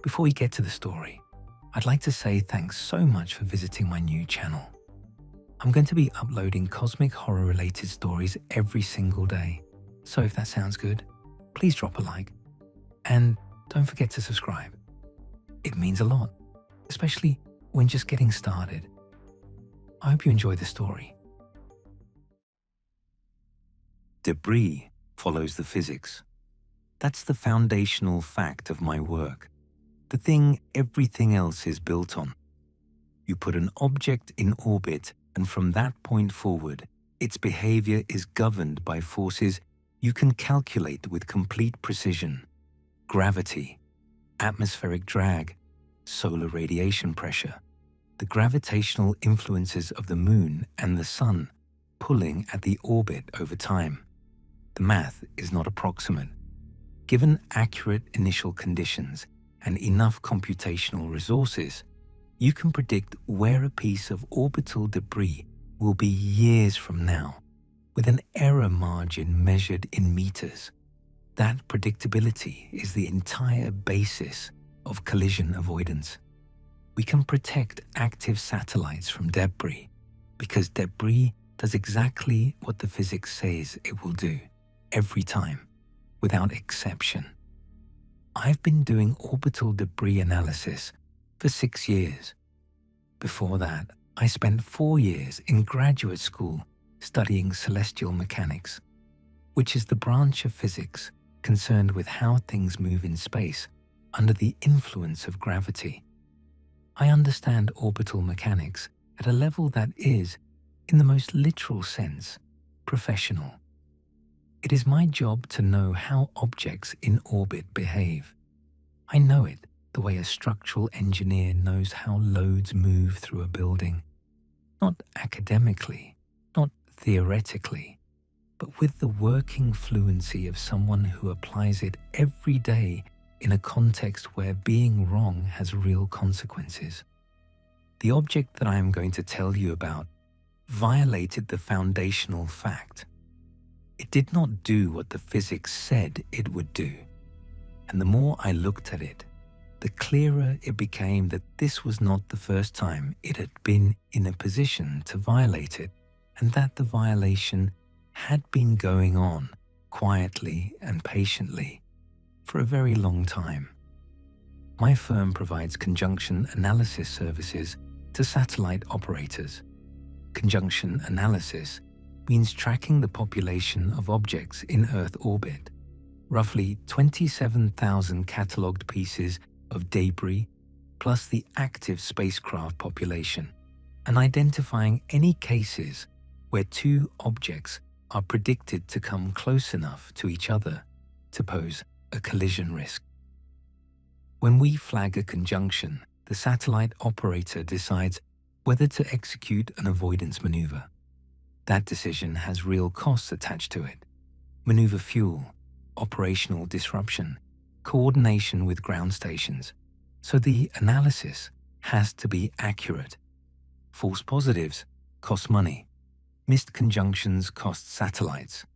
Before we get to the story, I'd like to say thanks so much for visiting my new channel. I'm going to be uploading cosmic horror related stories every single day. So if that sounds good, please drop a like and don't forget to subscribe. It means a lot, especially when just getting started. I hope you enjoy the story. Debris follows the physics. That's the foundational fact of my work, the thing everything else is built on. You put an object in orbit, and from that point forward, its behavior is governed by forces you can calculate with complete precision. Gravity, atmospheric drag, solar radiation pressure, the gravitational influences of the moon and the sun pulling at the orbit over time. The math is not approximate. Given accurate initial conditions and enough computational resources, you can predict where a piece of orbital debris will be years from now, with an error margin measured in meters. That predictability is the entire basis of collision avoidance. We can protect active satellites from debris because debris does exactly what the physics says it will do, every time, without exception. I've been doing orbital debris analysis for 6 years. Before that, I spent 4 years in graduate school studying celestial mechanics, which is the branch of physics concerned with how things move in space under the influence of gravity. I understand orbital mechanics at a level that is, in the most literal sense, professional. It is my job to know how objects in orbit behave. I know it the way a structural engineer knows how loads move through a building. Not academically, not theoretically, but with the working fluency of someone who applies it every day in a context where being wrong has real consequences. The object that I am going to tell you about violated the foundational fact. It did not do what the physics said it would do. And the more I looked at it, the clearer it became that this was not the first time it had been in a position to violate it, and that the violation had been going on quietly and patiently for a very long time. My firm provides conjunction analysis services to satellite operators. Conjunction analysis means tracking the population of objects in Earth orbit, roughly 27,000 catalogued pieces of debris plus the active spacecraft population, and identifying any cases where two objects are predicted to come close enough to each other to pose a collision risk. When we flag a conjunction, the satellite operator decides whether to execute an avoidance maneuver. That decision has real costs attached to it: maneuver fuel, operational disruption, coordination with ground stations. So the analysis has to be accurate. False positives cost money. Missed conjunctions cost satellites.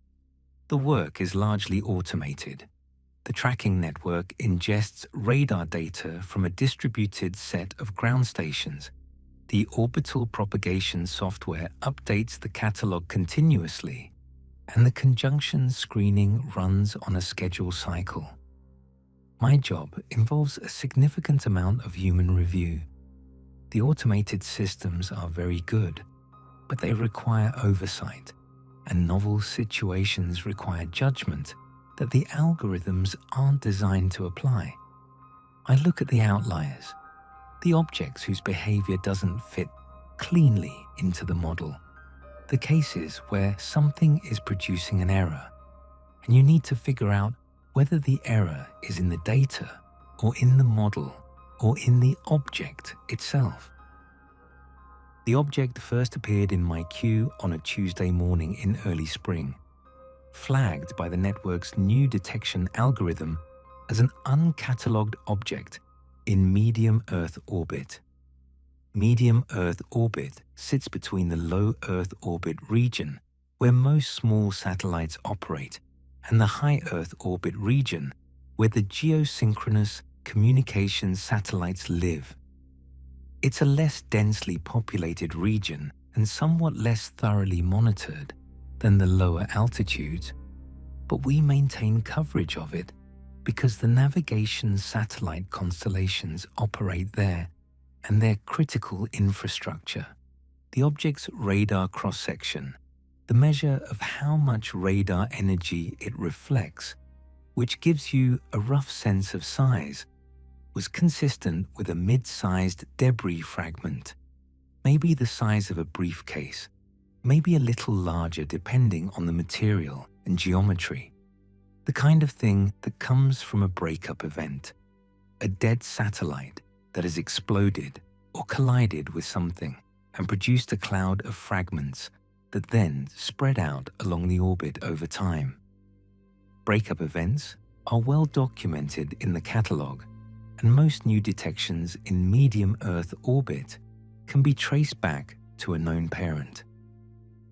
The work is largely automated. The tracking network ingests radar data from a distributed set of ground stations. The orbital propagation software updates the catalog continuously, and the conjunction screening runs on a schedule cycle. My job involves a significant amount of human review. The automated systems are very good, but they require oversight, and novel situations require judgment that the algorithms aren't designed to apply. I look at the outliers, the objects whose behavior doesn't fit cleanly into the model, the cases where something is producing an error, and you need to figure out whether the error is in the data or in the model or in the object itself. The object first appeared in my queue on a Tuesday morning in early spring, flagged by the network's new detection algorithm as an uncatalogued object in medium Earth orbit. Medium Earth orbit sits between the low Earth orbit region, where most small satellites operate, and the high Earth orbit region, where the geosynchronous communications satellites live. It's a less densely populated region and somewhat less thoroughly monitored than the lower altitudes, but we maintain coverage of it because the navigation satellite constellations operate there and their critical infrastructure. The object's radar cross-section, the measure of how much radar energy it reflects, which gives you a rough sense of size, was consistent with a mid-sized debris fragment, maybe the size of a briefcase, maybe a little larger depending on the material and geometry. The kind of thing that comes from a breakup event, a dead satellite that has exploded or collided with something and produced a cloud of fragments that then spread out along the orbit over time. Breakup events are well documented in the catalogue, and most new detections in medium Earth orbit can be traced back to a known parent.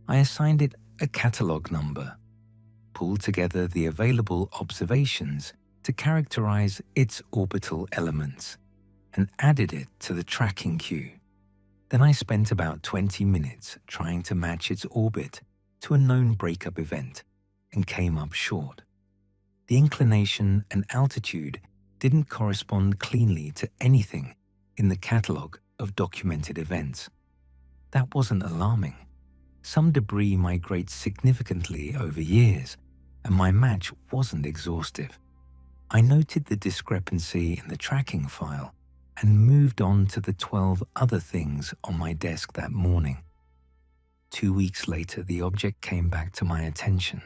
I assigned it a catalogue number, pulled together the available observations to characterize its orbital elements, and added it to the tracking queue. Then I spent about 20 minutes trying to match its orbit to a known breakup event and came up short. The inclination and altitude didn't correspond cleanly to anything in the catalogue of documented events. That wasn't alarming. Some debris migrates significantly over years, and my match wasn't exhaustive. I noted the discrepancy in the tracking file and moved on to the 12 other things on my desk that morning. 2 weeks later, the object came back to my attention.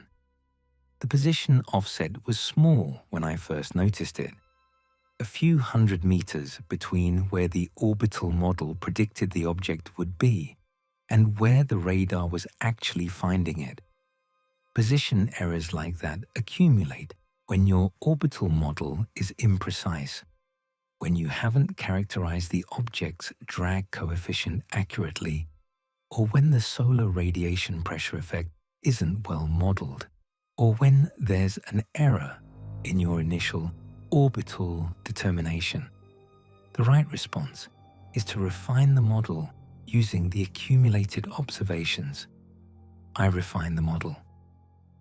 The position offset was small when I first noticed it, a few hundred meters between where the orbital model predicted the object would be and where the radar was actually finding it. Position errors like that accumulate when your orbital model is imprecise, when you haven't characterized the object's drag coefficient accurately, or when the solar radiation pressure effect isn't well modeled, or when there's an error in your initial orbital determination. The right response is to refine the model using the accumulated observations. I refined the model.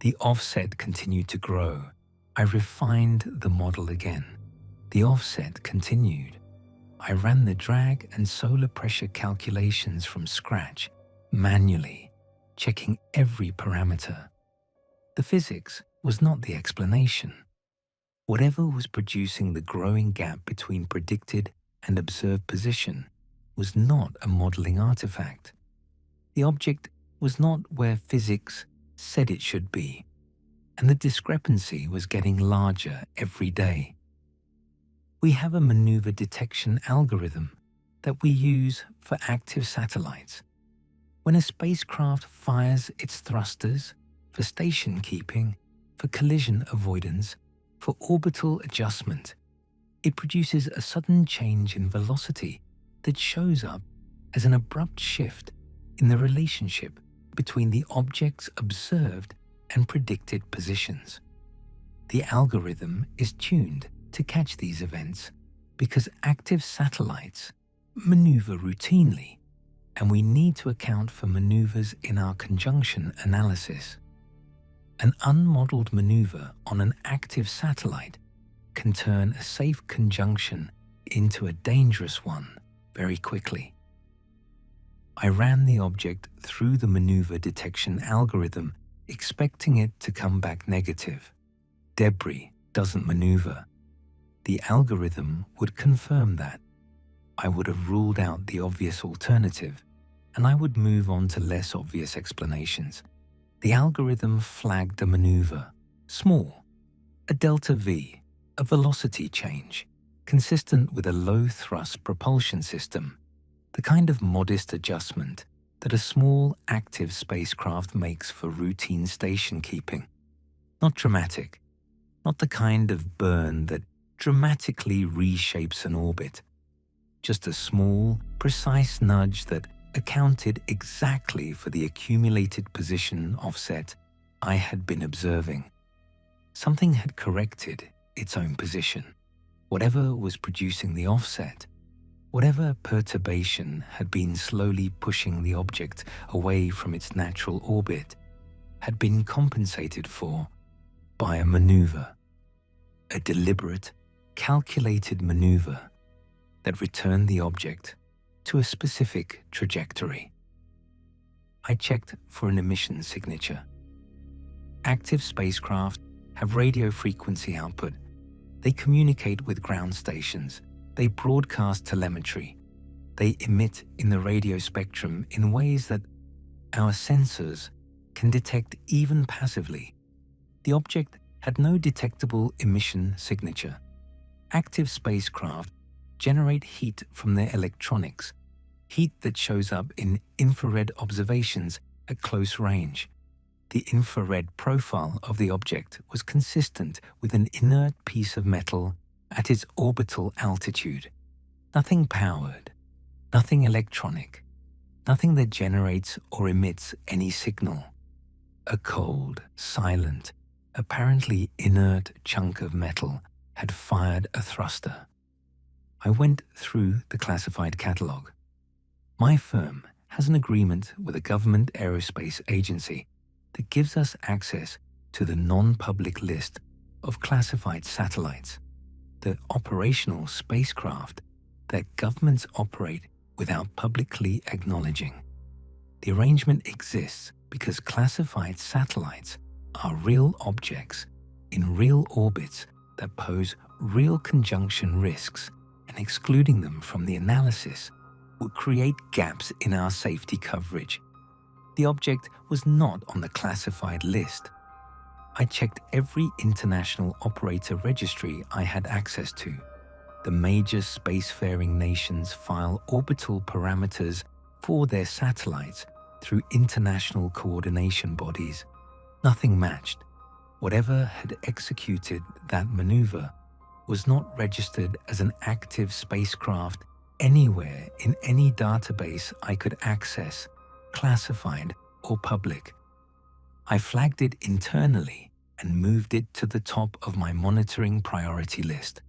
The offset continued to grow. I refined the model again. The offset continued. I ran the drag and solar pressure calculations from scratch, manually, checking every parameter. The physics was not the explanation. Whatever was producing the growing gap between predicted and observed position was not a modeling artifact. The object was not where physics said it should be, and the discrepancy was getting larger every day. We have a maneuver detection algorithm that we use for active satellites. When a spacecraft fires its thrusters, for station keeping, for collision avoidance, for orbital adjustment, it produces a sudden change in velocity that shows up as an abrupt shift in the relationship between the object's observed and predicted positions. The algorithm is tuned to catch these events because active satellites maneuver routinely, and we need to account for maneuvers in our conjunction analysis. An unmodeled maneuver on an active satellite can turn a safe conjunction into a dangerous one very quickly. I ran the object through the maneuver detection algorithm, expecting it to come back negative. Debris doesn't maneuver. The algorithm would confirm that. I would have ruled out the obvious alternative, and I would move on to less obvious explanations. The algorithm flagged a maneuver, small, a delta V, a velocity change, consistent with a low-thrust propulsion system, the kind of modest adjustment that a small active spacecraft makes for routine station keeping. Not dramatic, not the kind of burn that dramatically reshapes an orbit, just a small, precise nudge that accounted exactly for the accumulated position offset I had been observing. Something had corrected its own position. Whatever was producing the offset, whatever perturbation had been slowly pushing the object away from its natural orbit, had been compensated for by a maneuver, a deliberate, calculated maneuver that returned the object to a specific trajectory. I checked for an emission signature. Active spacecraft have radio frequency output. They communicate with ground stations. They broadcast telemetry. They emit in the radio spectrum in ways that our sensors can detect even passively. The object had no detectable emission signature. Active spacecraft generate heat from their electronics, heat that shows up in infrared observations at close range. The infrared profile of the object was consistent with an inert piece of metal at its orbital altitude. Nothing powered, nothing electronic, nothing that generates or emits any signal. A cold, silent, apparently inert chunk of metal had fired a thruster. I went through the classified catalog. My firm has an agreement with a government aerospace agency that gives us access to the non-public list of classified satellites, the operational spacecraft that governments operate without publicly acknowledging. The arrangement exists because classified satellites are real objects in real orbits that pose real conjunction risks, and excluding them from the analysis would create gaps in our safety coverage. The object was not on the classified list. I checked every international operator registry I had access to. The major spacefaring nations file orbital parameters for their satellites through international coordination bodies. Nothing matched. Whatever had executed that maneuver was not registered as an active spacecraft anywhere in any database I could access, classified or public. I flagged it internally and moved it to the top of my monitoring priority list.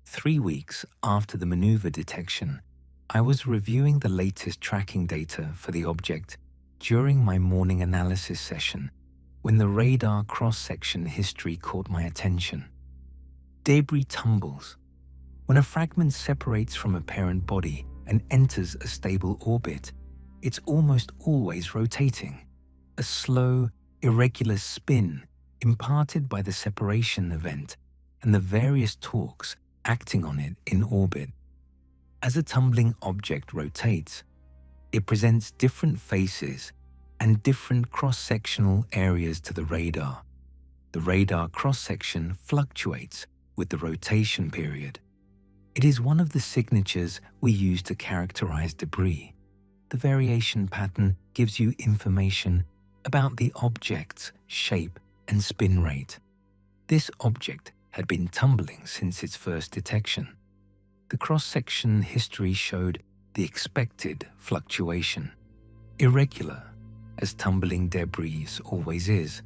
3 weeks after the maneuver detection, I was reviewing the latest tracking data for the object during my morning analysis session when the radar cross-section history caught my attention. Debris tumbles. When a fragment separates from a parent body and enters a stable orbit, it's almost always rotating, a slow, irregular spin imparted by the separation event and the various torques acting on it in orbit. As a tumbling object rotates, it presents different faces and different cross-sectional areas to the radar. The radar cross-section fluctuates with the rotation period. It is one of the signatures we use to characterize debris. The variation pattern gives you information about the object's shape and spin rate. This object had been tumbling since its first detection. The cross-section history showed the expected fluctuation, irregular, as tumbling debris always is,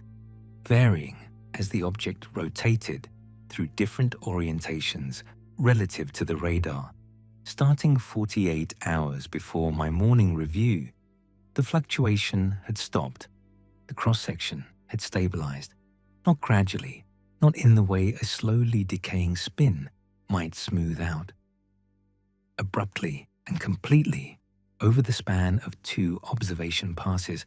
varying as the object rotated through different orientations relative to the radar. Starting 48 hours before my morning review, the fluctuation had stopped. The cross-section had stabilized, not gradually, not in the way a slowly decaying spin might smooth out. Abruptly and completely, over the span of 2 observation passes,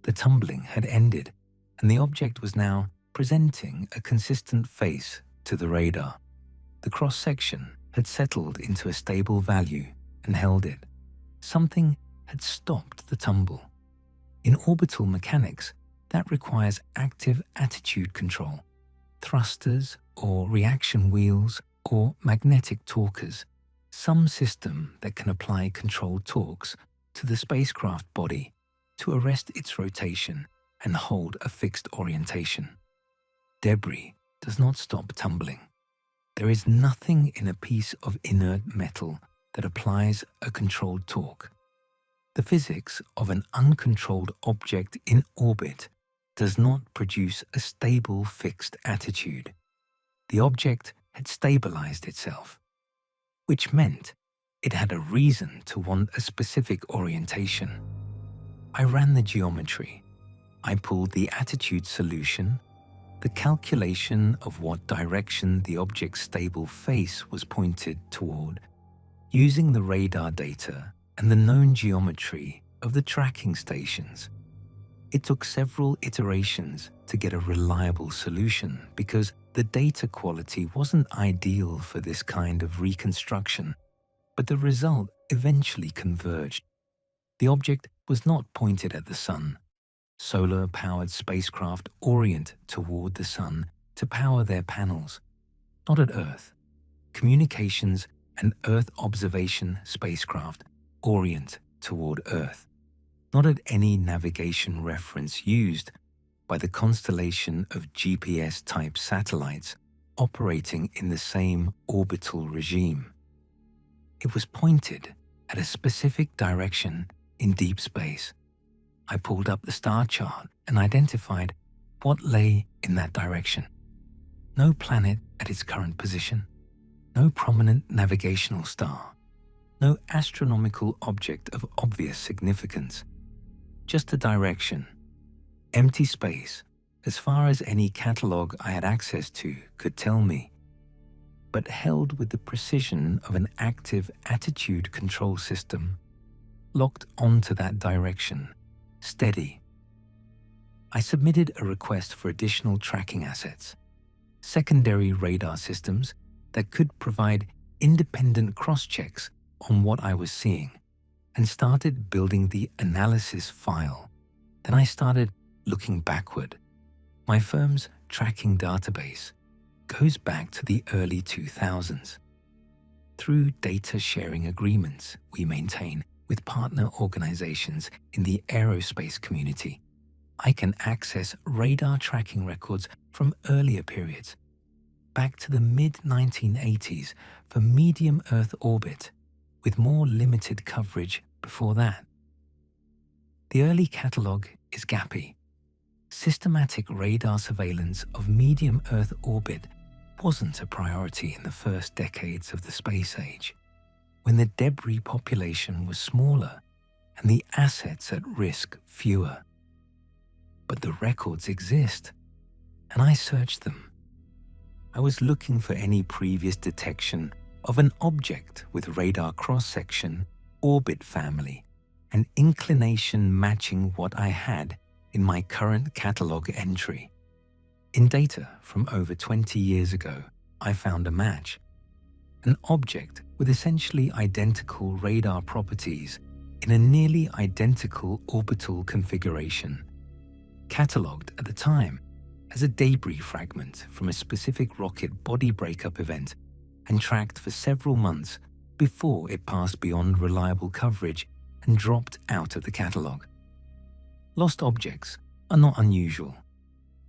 the tumbling had ended, and the object was now presenting a consistent face to the radar. The cross-section had settled into a stable value and held it. Something had stopped the tumble. In orbital mechanics, that requires active attitude control, thrusters or reaction wheels or magnetic torquers, some system that can apply controlled torques to the spacecraft body to arrest its rotation and hold a fixed orientation. Debris does not stop tumbling. There is nothing in a piece of inert metal that applies a controlled torque. The physics of an uncontrolled object in orbit does not produce a stable fixed attitude. The object had stabilized itself, which meant it had a reason to want a specific orientation. I ran the geometry. I pulled the attitude solution, the calculation of what direction the object's stable face was pointed toward, using the radar data and the known geometry of the tracking stations. It took several iterations to get a reliable solution because the data quality wasn't ideal for this kind of reconstruction, but the result eventually converged. The object was not pointed at the sun. Solar-powered spacecraft orient toward the sun to power their panels, not at Earth. Communications and Earth observation spacecraft orient toward Earth, not at any navigation reference used by the constellation of GPS-type satellites operating in the same orbital regime. It was pointed at a specific direction in deep space. I pulled up the star chart and identified what lay in that direction. No planet at its current position, no prominent navigational star, no astronomical object of obvious significance, just a direction, empty space, as far as any catalog I had access to could tell me, but held with the precision of an active attitude control system, locked onto that direction, steady. I submitted a request for additional tracking assets, secondary radar systems that could provide independent cross-checks on what I was seeing, and started building the analysis file. Then I started looking backward. My firm's tracking database goes back to the early 2000s. Through data sharing agreements we maintain with partner organizations in the aerospace community, I can access radar tracking records from earlier periods, back to the mid-1980s for medium Earth orbit, with more limited coverage before that. The early catalog is gappy. Systematic radar surveillance of medium Earth orbit wasn't a priority in the first decades of the space age, when the debris population was smaller and the assets at risk fewer. But the records exist, and I searched them. I was looking for any previous detection of an object with radar cross-section, orbit family, and inclination matching what I had in my current catalog entry. In data from over 20 years ago, I found a match. An object with essentially identical radar properties in a nearly identical orbital configuration, catalogued at the time as a debris fragment from a specific rocket body breakup event and tracked for several months before it passed beyond reliable coverage and dropped out of the catalog. Lost objects are not unusual.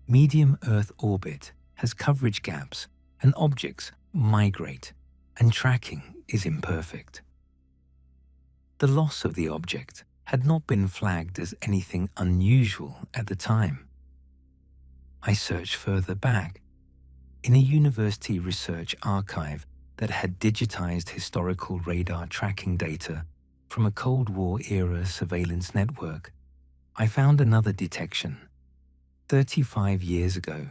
Medium Earth orbit has coverage gaps and objects migrate, and tracking is imperfect. The loss of the object had not been flagged as anything unusual at the time. I searched further back. In a university research archive that had digitized historical radar tracking data from a Cold War era surveillance network, I found another detection. 35 years ago,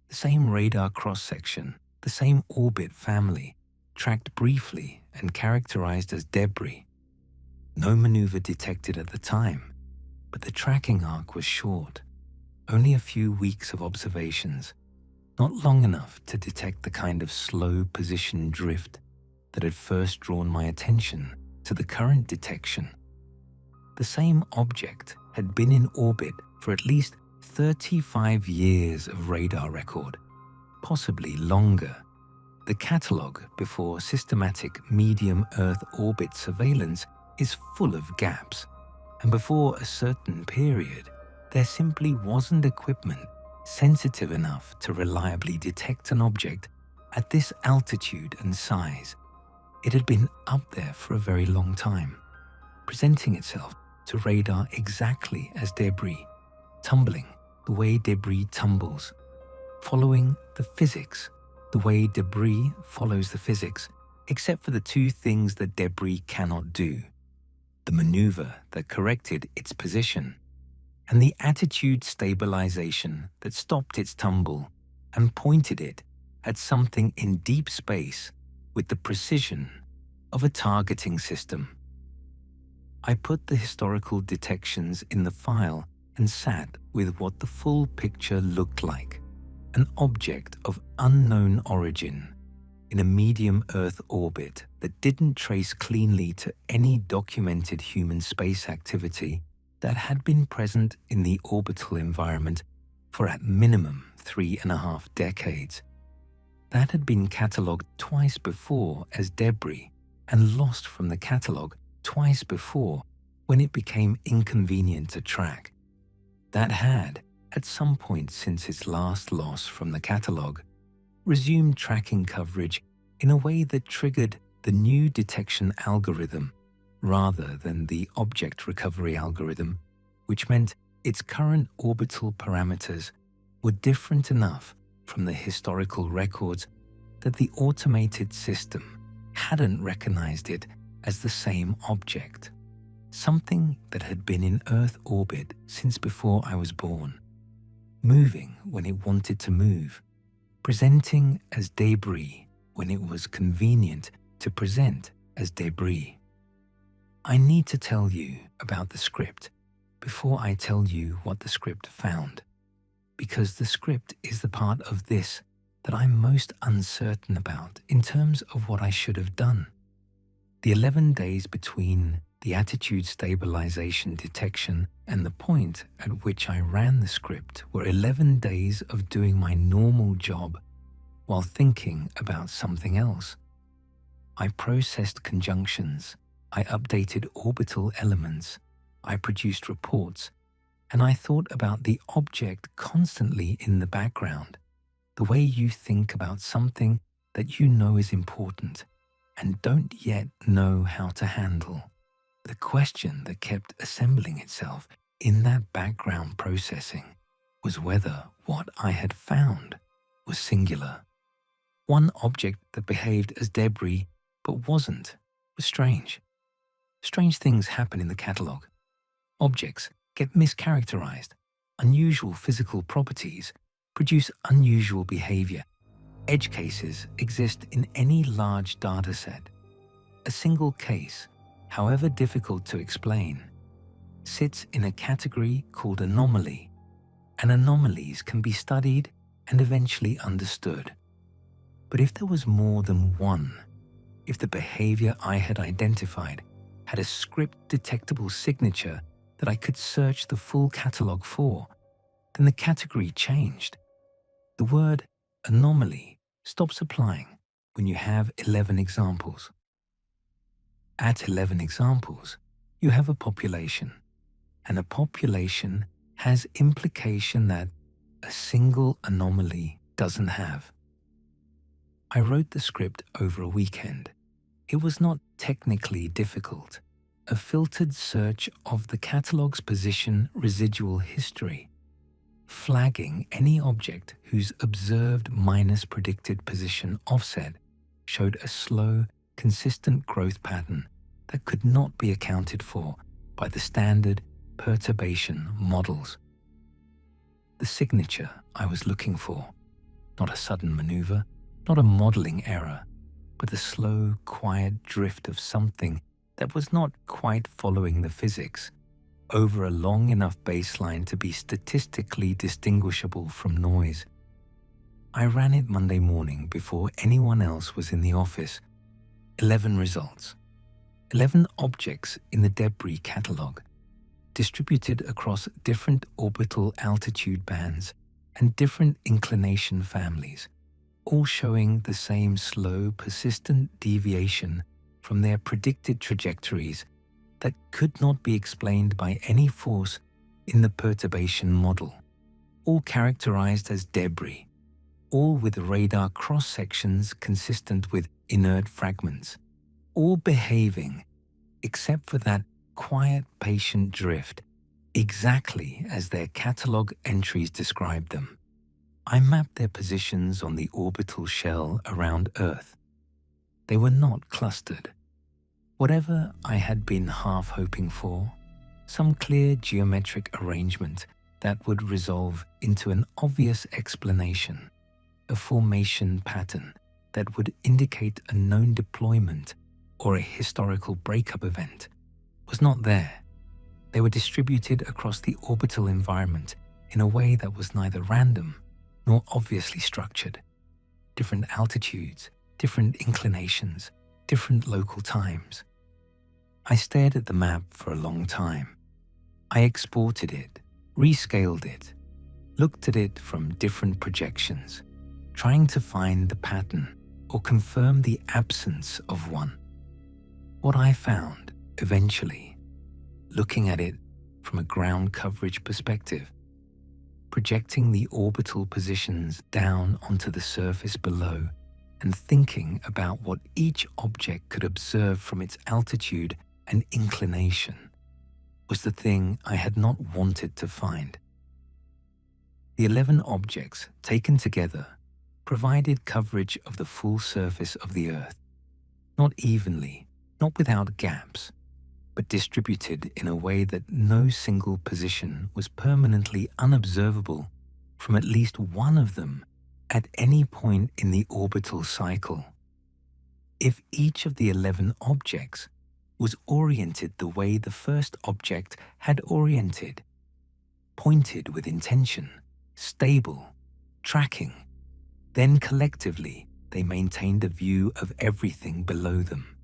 the same radar cross-section, the same orbit family, tracked briefly and characterized as debris. No maneuver detected at the time, but the tracking arc was short, only a few weeks of observations, not long enough to detect the kind of slow position drift that had first drawn my attention to the current detection. The same object had been in orbit for at least 35 years of radar record, possibly longer. The catalog before systematic medium Earth orbit surveillance is full of gaps, and before a certain period, there simply wasn't equipment sensitive enough to reliably detect an object at this altitude and size. It had been up there for a very long time, presenting itself to radar exactly as debris, tumbling the way debris tumbles, following the physics the way debris follows the physics, except for the two things that debris cannot do: the maneuver that corrected its position, and the attitude stabilization that stopped its tumble and pointed it at something in deep space with the precision of a targeting system. I put the historical detections in the file and sat with what the full picture looked like: an object of unknown origin in a medium Earth orbit that didn't trace cleanly to any documented human space activity that had been present in the orbital environment for at minimum 3.5 decades. That had been catalogued twice before as debris and lost from the catalogue twice before when it became inconvenient to track. That had, at some point since its last loss from the catalogue, resumed tracking coverage in a way that triggered the new detection algorithm rather than the object recovery algorithm, which meant its current orbital parameters were different enough from the historical records that the automated system hadn't recognized it as the same object, something that had been in Earth orbit since before I was born, moving when it wanted to move, presenting as debris when it was convenient to present as debris. I need to tell you about the script before I tell you what the script found, because the script is the part of this that I'm most uncertain about in terms of what I should have done. The 11 days between the attitude stabilization detection and the point at which I ran the script were 11 days of doing my normal job while thinking about something else. I processed conjunctions, I updated orbital elements, I produced reports, and I thought about the object constantly in the background, the way you think about something that you know is important and don't yet know how to handle. The question that kept assembling itself in that background processing was whether what I had found was singular. One object that behaved as debris but wasn't was strange. Strange things happen in the catalogue. Objects get mischaracterized. Unusual physical properties produce unusual behavior. Edge cases exist in any large data set. A single case, however difficult to explain, sits in a category called anomaly, and anomalies can be studied and eventually understood. But if there was more than one, if the behavior I had identified had a script-detectable signature that I could search the full catalogue for, then the category changed. The word anomaly stops applying when you have 11 examples. At 11 examples, you have a population, and a population has implication that a single anomaly doesn't have. I wrote the script over a weekend. It was not technically difficult. A filtered search of the catalogue's position residual history, flagging any object whose observed minus predicted position offset showed a slow, consistent growth pattern that could not be accounted for by the standard perturbation models. The signature I was looking for, not a sudden maneuver, not a modeling error, but the slow, quiet drift of something that was not quite following the physics over a long enough baseline to be statistically distinguishable from noise. I ran it Monday morning before anyone else was in the office. 11 results. 11 objects in the debris catalogue, distributed across different orbital altitude bands and different inclination families, all showing the same slow, persistent deviation from their predicted trajectories that could not be explained by any force in the perturbation model, all characterized as debris, all with radar cross-sections consistent with inert fragments, all behaving, except for that quiet, patient drift, exactly as their catalogue entries described them. I mapped their positions on the orbital shell around Earth. They were not clustered. Whatever I had been half hoping for, some clear geometric arrangement that would resolve into an obvious explanation, a formation pattern that would indicate a known deployment or a historical breakup event, was not there. They were distributed across the orbital environment in a way that was neither random nor obviously structured. Different altitudes, different inclinations, different local times. I stared at the map for a long time. I exported it, rescaled it, looked at it from different projections, trying to find the pattern or confirm the absence of one. What I found, eventually, looking at it from a ground coverage perspective, projecting the orbital positions down onto the surface below and thinking about what each object could observe from its altitude and inclination, was the thing I had not wanted to find. The 11 objects, taken together, provided coverage of the full surface of the Earth, not evenly, not without gaps, but distributed in a way that no single position was permanently unobservable from at least one of them at any point in the orbital cycle. If each of the 11 objects was oriented the way the first object had oriented, pointed with intention, stable, tracking, then collectively they maintained a view of everything below them,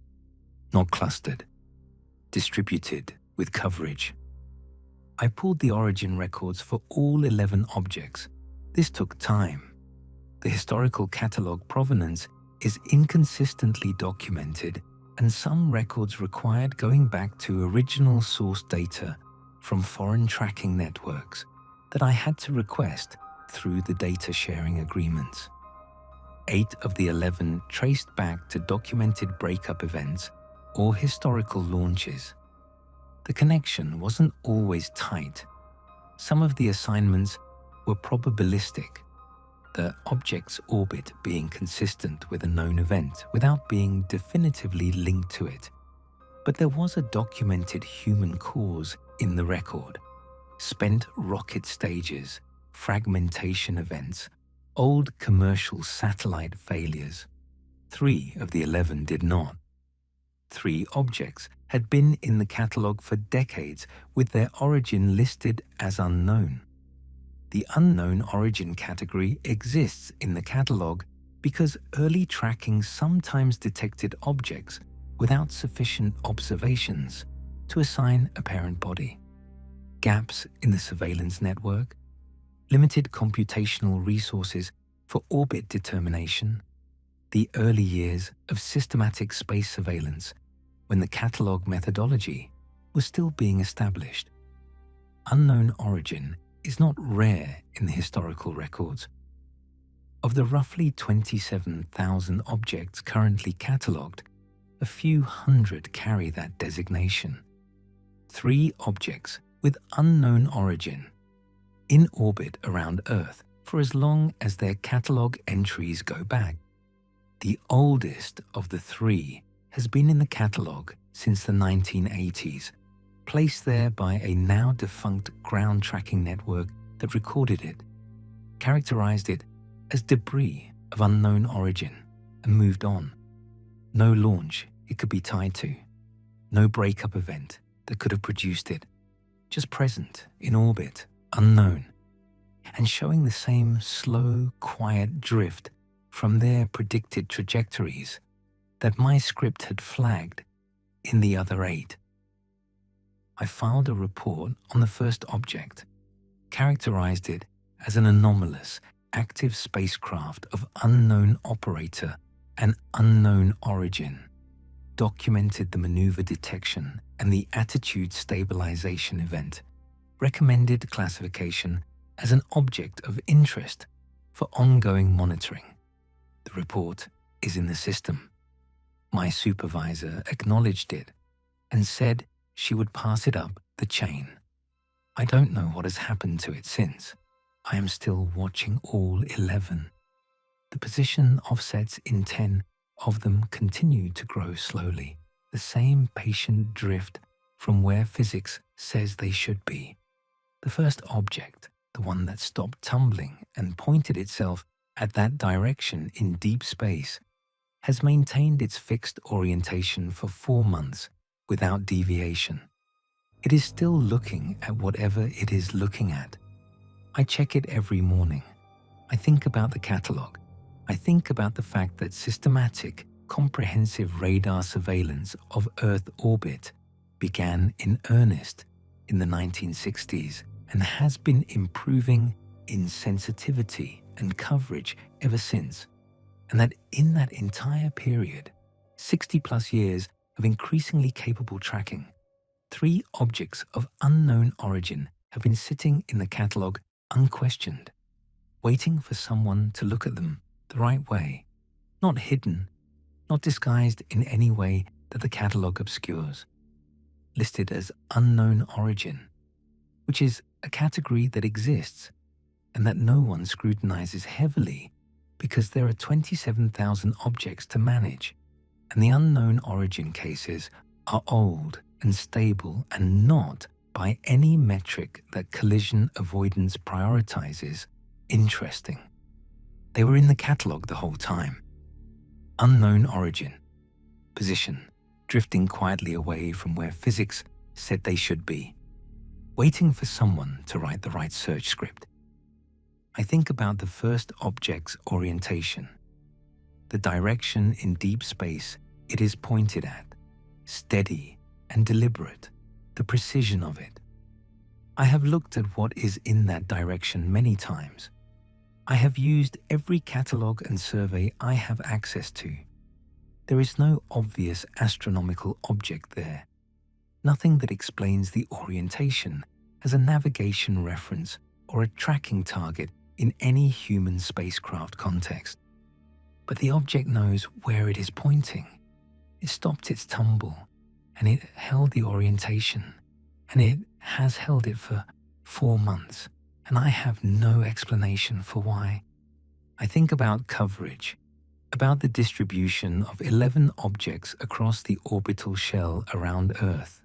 not clustered, distributed with coverage. I pulled the origin records for all 11 objects. This took time. The historical catalog provenance is inconsistently documented, and some records required going back to original source data from foreign tracking networks that I had to request through the data sharing agreements. 8 of the 11 traced back to documented breakup events or historical launches. The connection wasn't always tight. Some of the assignments were probabilistic, the object's orbit being consistent with a known event without being definitively linked to it. But there was a documented human cause in the record: spent rocket stages, fragmentation events, old commercial satellite failures. 3 of the 11 did not. 3 objects had been in the catalogue for decades with their origin listed as unknown. The unknown origin category exists in the catalogue because early tracking sometimes detected objects without sufficient observations to assign a parent body. Gaps in the surveillance network, limited computational resources for orbit determination, the early years of systematic space surveillance when the catalogue methodology was still being established. Unknown origin is not rare in the historical records. Of the roughly 27,000 objects currently catalogued, a few hundred carry that designation. 3 objects with unknown origin, in orbit around Earth for as long as their catalogue entries go back. The oldest of the 3 has been in the catalogue since the 1980s, placed there by a now defunct ground tracking network that recorded it, characterized it as debris of unknown origin, and moved on. No launch it could be tied to, no breakup event that could have produced it, just present in orbit, unknown, and showing the same slow, quiet drift from their predicted trajectories that my script had flagged in the other 8. I filed a report on the first object, characterized it as an anomalous, active spacecraft of unknown operator and unknown origin, documented the maneuver detection and the attitude stabilization event, recommended classification as an object of interest for ongoing monitoring. The report is in the system. My supervisor acknowledged it and said she would pass it up the chain. I don't know what has happened to it since. I am still watching all 11. The position offsets in 10 of them continue to grow slowly, the same patient drift from where physics says they should be. The first object, the one that stopped tumbling and pointed itself at that direction in deep space, has maintained its fixed orientation for 4 months without deviation. It is still looking at whatever it is looking at. I check it every morning. I think about the catalog. I think about the fact that systematic, comprehensive radar surveillance of Earth orbit began in earnest in the 1960s and has been improving in sensitivity and coverage ever since, and that in that entire period, 60+ years of increasingly capable tracking, 3 objects of unknown origin have been sitting in the catalogue unquestioned, waiting for someone to look at them the right way, not hidden, not disguised in any way that the catalogue obscures, listed as unknown origin, which is a category that exists and that no one scrutinizes heavily because there are 27,000 objects to manage, and the unknown origin cases are old and stable and not, by any metric that collision avoidance prioritizes, interesting. They were in the catalogue the whole time. Unknown origin, position, drifting quietly away from where physics said they should be, waiting for someone to write the right search script. I think about the first object's orientation, the direction in deep space it is pointed at, steady and deliberate, the precision of it. I have looked at what is in that direction many times. I have used every catalogue and survey I have access to. There is no obvious astronomical object there, nothing that explains the orientation as a navigation reference or a tracking target in any human spacecraft context. But the object knows where it is pointing. It stopped its tumble, and it held the orientation, and it has held it for 4 months, and I have no explanation for why. I think about coverage, about the distribution of 11 objects across the orbital shell around Earth,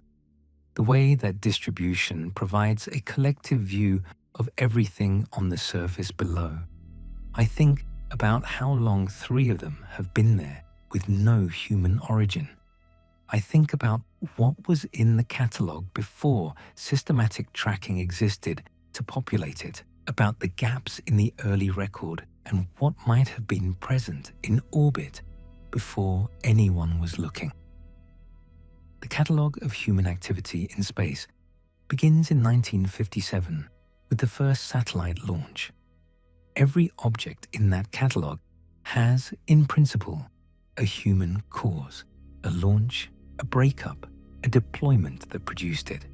the way that distribution provides a collective view of everything on the surface below. I think about how long 3 of them have been there with no human origin. I think about what was in the catalogue before systematic tracking existed to populate it, about the gaps in the early record and what might have been present in orbit before anyone was looking. The catalogue of human activity in space begins in 1957 with the first satellite launch. Every object in that catalogue has, in principle, a human cause, a launch, a breakup, a deployment that produced it.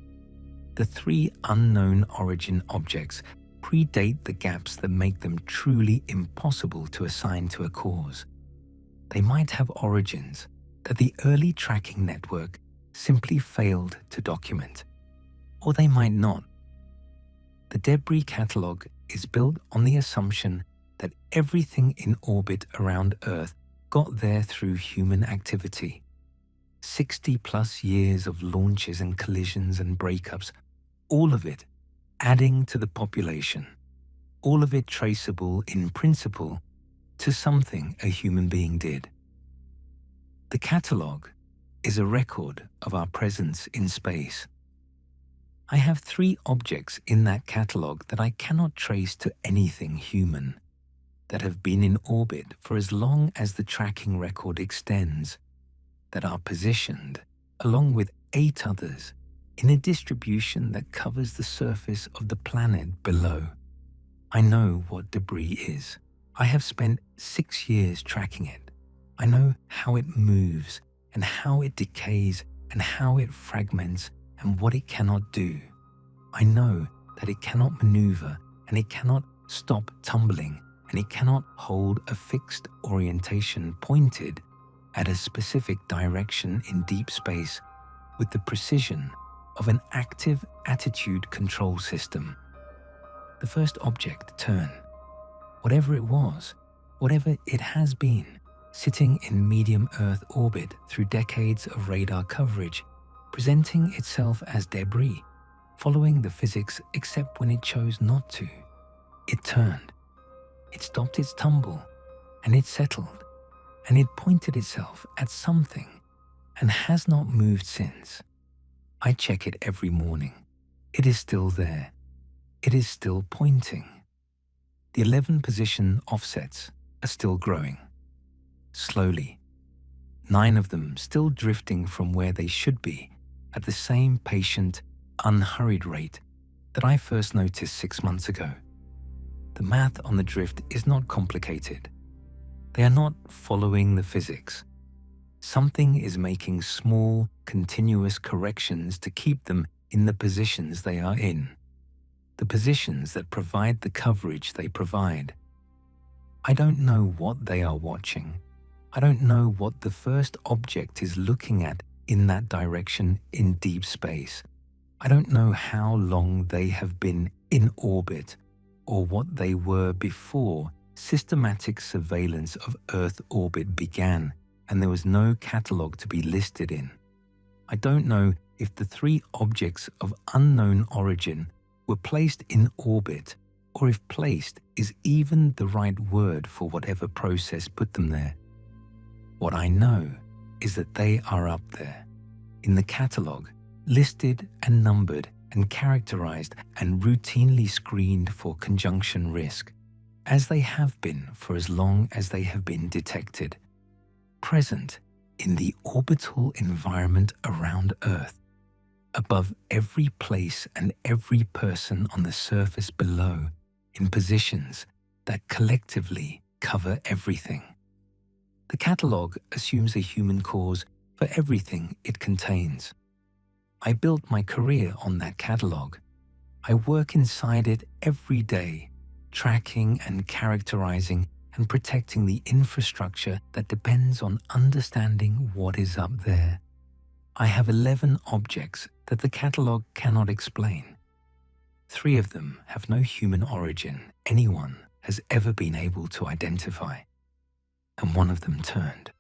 The 3 unknown origin objects predate the gaps that make them truly impossible to assign to a cause. They might have origins that the early tracking network simply failed to document, or they might not. The debris catalogue is built on the assumption that everything in orbit around Earth got there through human activity. 60+ years of launches and collisions and breakups, all of it adding to the population, all of it traceable in principle to something a human being did. The catalogue is a record of our presence in space. I have 3 objects in that catalogue that I cannot trace to anything human, that have been in orbit for as long as the tracking record extends, that are positioned, along with 8 others, in a distribution that covers the surface of the planet below. I know what debris is. I have spent 6 years tracking it. I know how it moves and how it decays and how it fragments and what it cannot do. I know that it cannot maneuver and it cannot stop tumbling and it cannot hold a fixed orientation pointed at a specific direction in deep space with the precision of an active attitude control system. the first object turn. Whatever it was, whatever it has been, sitting in medium Earth orbit through decades of radar coverage, presenting itself as debris, following the physics except when it chose not to. It turned. It stopped its tumble, and it settled, and it pointed itself at something, and has not moved since. I check it every morning. It is still there. It is still pointing. The 11 position offsets are still growing. Slowly. 9 of them still drifting from where they should be at the same patient, unhurried rate that I first noticed 6 months ago. The math on the drift is not complicated. They are not following the physics. Something is making small, continuous corrections to keep them in the positions they are in, the positions that provide the coverage they provide. I don't know what they are watching. I don't know what the first object is looking at in that direction in deep space. I don't know how long they have been in orbit or what they were before systematic surveillance of Earth orbit began and there was no catalogue to be listed in. I don't know if the 3 objects of unknown origin were placed in orbit or if placed is even the right word for whatever process put them there. What I know is that they are up there, in the catalogue, listed and numbered and characterized and routinely screened for conjunction risk, as they have been for as long as they have been detected, present in the orbital environment around Earth, above every place and every person on the surface below, in positions that collectively cover everything. The catalogue assumes a human cause for everything it contains. I built my career on that catalogue. I work inside it every day, tracking and characterizing and protecting the infrastructure that depends on understanding what is up there. I have 11 objects that the catalogue cannot explain. 3 of them have no human origin anyone has ever been able to identify, and 1 of them turned.